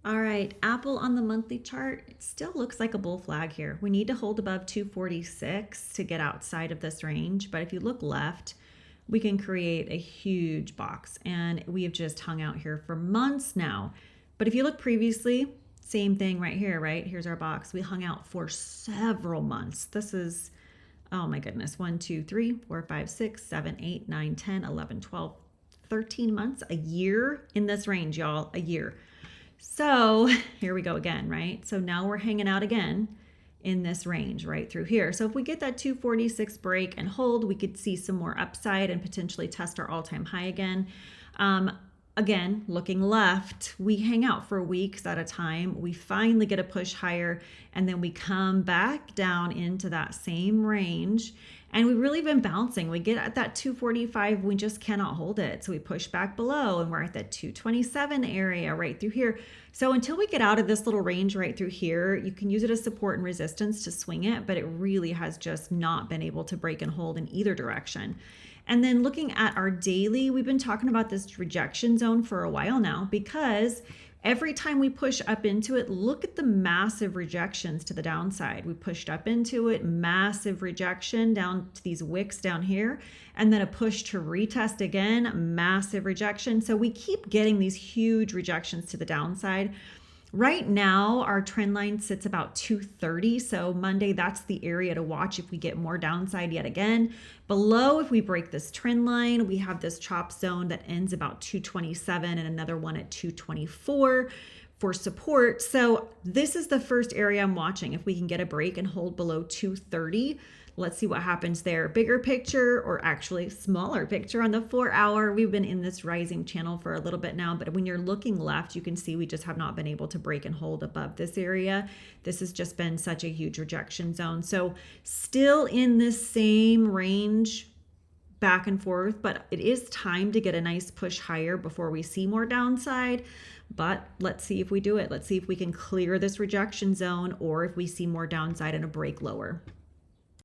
All right, Apple on the monthly chart, it still looks like a bull flag here. We need to hold above 246 to get outside of this range. But if you look left, we can create a huge box. And we have just hung out here for months now. But if you look previously, same thing right here, right? Here's our box. We hung out for several months. This is, oh my goodness, 1, 2, 3, 4, 5, 6, 7, 8, 9, 10, 11, 12, 13 months, a year in this range, y'all, a year. So here we go again, right? So now we're hanging out again in this range right through here. So if we get that 246 break and hold, we could see some more upside and potentially test our all-time high again. Again, looking left, we hang out for weeks at a time. We finally get a push higher, and then we come back down into that same range. And we've really been bouncing. We get at that 245, we just cannot hold it. So we push back below, and we're at that 227 area right through here. So until we get out of this little range right through here, you can use it as support and resistance to swing it, but it really has just not been able to break and hold in either direction. And then looking at our daily, we've been talking about this rejection zone for a while now, because every time we push up into it, look at the massive rejections to the downside. We pushed up into it, massive rejection down to these wicks down here, and then a push to retest again, massive rejection. So we keep getting these huge rejections to the downside. Right now, our trend line sits about 230. So Monday, that's the area to watch if we get more downside yet again. Below, if we break this trend line, we have this chop zone that ends about 227 and another one at 224 for support. So this is the first area I'm watching. If we can get a break and hold below 230, let's see what happens there. Bigger picture, or actually smaller picture on the 4-hour. We've been in this rising channel for a little bit now, but when you're looking left, you can see we just have not been able to break and hold above this area. This has just been such a huge rejection zone. So still in this same range, back and forth, but it is time to get a nice push higher before we see more downside. But let's see if we do it. Let's see if we can clear this rejection zone, or if we see more downside and a break lower.